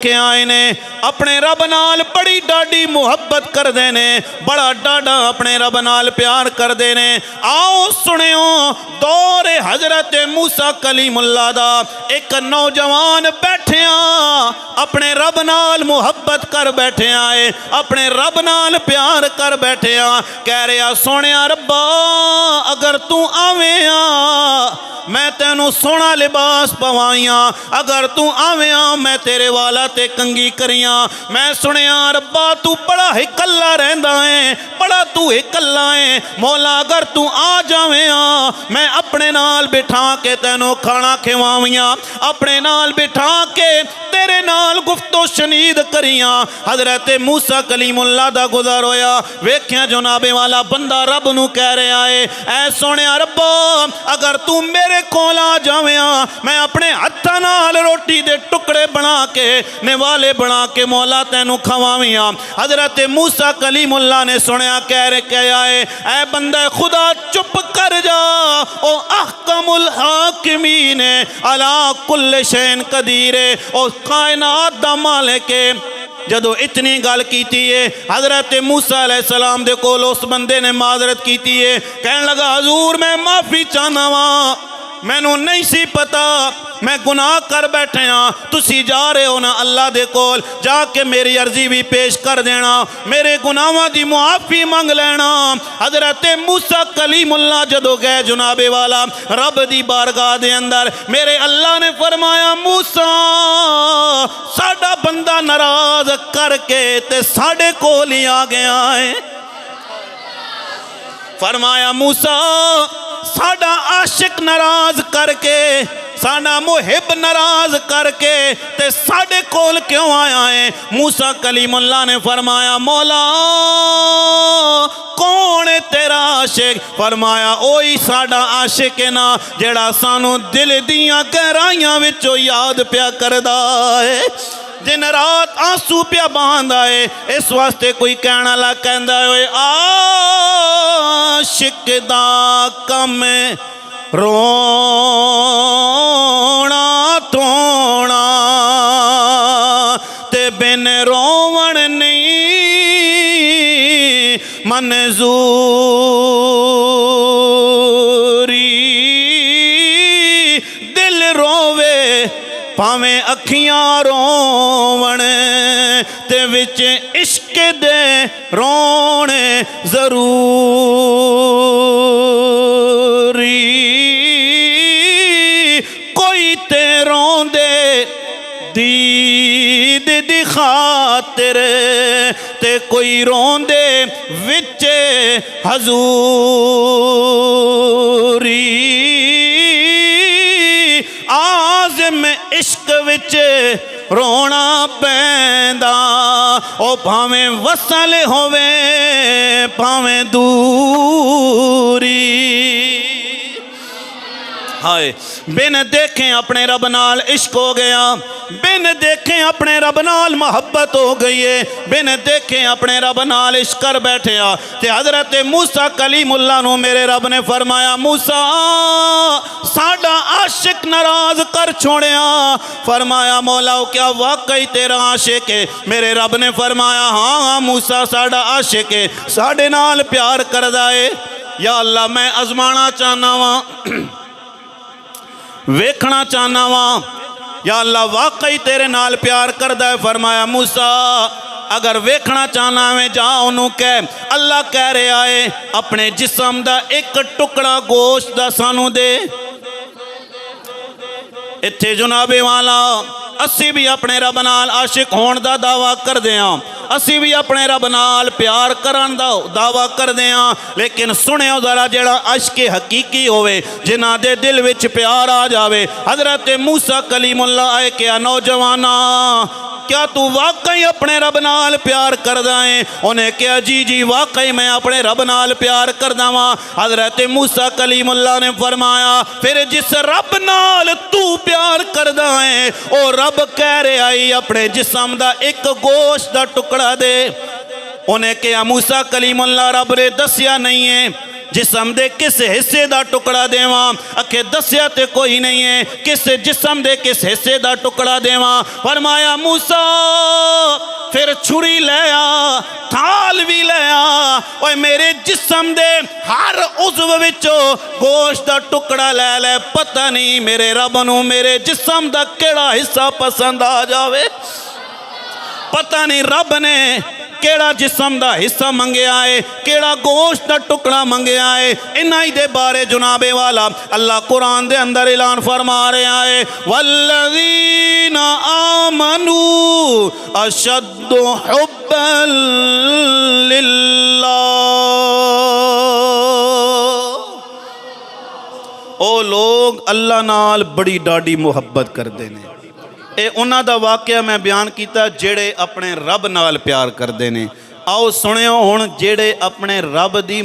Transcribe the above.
के आए ने अपने रब नाल बड़ी डाडी मुहब्बत करते ने, बड़ा डाडा अपने रब नाल प्यार करते ने। आओ सुनियो दौर हजरत मूसा कलीमुल्लाह दा। एक नौजवान बैठिया अपने रब नाल मुहब्बत कर बैठिया है, अपने रब नाल प्यार कर बैठिया। कह रहा सोनिया रब्बा अगर तू आवेया मैं तेनू सोना लिबास पवाइया, अगर तू आवेया मैं तेरे वाला ते कंगी करिया। मैं सुनिया रब्बा तू बड़ा ही कल्ला रहंदा है, बड़ा तू ही कल्ला है। मौला अगर तू आ जावेया मैं अपने नाल बिठा के तेनू खाना खिवाविया, अपने नाल बिठा के तेरे नाल गुफ्तो शनीद करिया। हजरत मूसा कलीमुल्लाह दा गुजर होया, वेख्या जनाबे वाला बंदा रब नू कह रहा है ऐ सोनिया रब्बा अगर तू मेरे कोल आ जावेया मैं अपने हत्थां नाल रोटी दे टुकड़े बना के निवाले बना के मौला तेनू खवाविया। हजरत मूसा कलीमुल्लाह ने सुनिया, कह रहे क्या है ऐ बंदा खुदा चुप कर जा, ओ अहकमुल हाकिमीन अला कुल्ल शैन कदीर, ओ कायनात दा मालिक है। जदों इतनी गल की है हजरत मूसा अलैहिस्सलाम दे कोल उस बंदे ने माजरत की है, कहने लगा हजूर मैं माफ़ी चाहना वा, मैनू नहीं सी पता मैं गुनाह कर बैठे हाँ। तुसी जा रहे हो ना अल्लाह दे कोल जाके मेरी अर्जी भी पेश कर देना, मेरे गुनाहों की मुआफ़ी मंग लेना। हजरत मूसा कलीमुल्लाह जदों गए जनाबे वाला रब दी बारगाह दे अंदर, मेरे अल्लाह ने फरमाया मूसा साडा बंदा नाराज करके ते साडे कोल ही आ गया है। फरमाया मूसा साडा आशिक नाराज करके, साडा मुहिब नाराज करके ते साडे कोल क्यों आया है? मूसा कलीमुल्लाह ने फरमाया मौला कौन है तेरा आशिक? फरमाया ओही साडा आशिक है ना जेड़ा सानू दिल दियां गहराइयां विचों याद प्या करदा है, दिन रात आंसू प्या बहांदा है। इस वास्ते कोई कहना ला कहंदा है आशिक दा कम रोना धोना ते बिन रोवण नहीं मंजूरी। दिल रोवे भावें अखियां रोवण ते विच इश्क दे रोने जरूरी। कोई ते रोंदे दीद दी खातिर ते कोई रोंदे विच हजूरी। आज़म इश्क विच रोना पैंदा ओ भावें वसल होवे भावें दूरी। हाय बिन देखे अपने रब नाल इश्क हो गया, बिन देखे अपने रब नाल मोहब्बत हो गई है, बिन देखे अपने रब नाल इश्क कर बैठे। ते हजरत मूसा कलीमुल्लाह नू मेरे रब ने फरमाया मूसा साडा आशिक नाराज कर छोड़िया। फरमाया मौला क्या वाकई तेरा आशिक है? मेरे रब ने फरमाया हाँ हाँ मूसा साडा आशिक है, साडे नाल प्यार करदा है। या अल्लाह मैं आजमाना चाहना वा, वेखना चाहना वा या अल्लाह वाकई तेरे नाल प्यार करदा है। फरमाया मूसा अगर वेखना चाहना है जा उन्होंने कह अल्लाह कह रहा है अपने जिस्म दा एक टुकड़ा गोश्त दा सानू दे। इत्थे जनाबे वाला असी भी अपने रब नाल आशिक होने का दावा करते हैं, असी भी अपने रब नाल प्यार करन दा दावा करते हैं, लेकिन सुनियो जरा जेड़ा अश्क हकीकी होवे जिन्हां दे दिल विच प्यार आ जावे। हजरत मूसा कलीमुल्लाह आए क्या नौजवाना क्या तू वाकई अपने रब नाल प्यार करदा है? उन्हें क्या जी जी वाकई मैं अपने रब नाल प्यार करदा वां। हजरत मूसा कलीमुल्लाह ने फरमाया फिर जिस रब नाल तू प्यार करदा है ओ रब कह रहा है अपने जिस्म दा एक गोश्त दा टुकड़ा दे। उन्हें क्या मूसा कलीमुल्लाह रब ने दसिया नहीं है जिस्म दे किस हिस्से दा टुकड़ा देवां अखे दस्या ते कोई नहीं है किस जिस्म दे किस हिस्से दा टुकड़ा देवां फरमाया मूसा फिर छुरी ले आ थाल भी ले आ ओए मेरे जिस्म दे हर उज़व विचों गोश्त दा टुकड़ा ले ले पता नहीं मेरे रब नूं मेरे जिस्म दा केड़ा हिस्सा पसंद आ जावे पता नहीं रब ने केड़ा जिस्म दा हिस्सा मंगया है केड़ा गोश्त दा टुकड़ा मंगया है इन्हां ही दे बारे जुनाबे वाला अल्लाह कुरान दे अंदर ऐलान फरमा रहा है वल्लज़ीना आमनू अशद्दु हुब्बन लिल्लाह ओ लोग अल्लाह नाल बड़ी डाडी मुहब्बत करते ने ये उन्हां दा वाकया मैं बयान किया जेड़े अपने रब नाल प्यार करते हैं आओ सुनियो हुण जेड़े अपने रब दी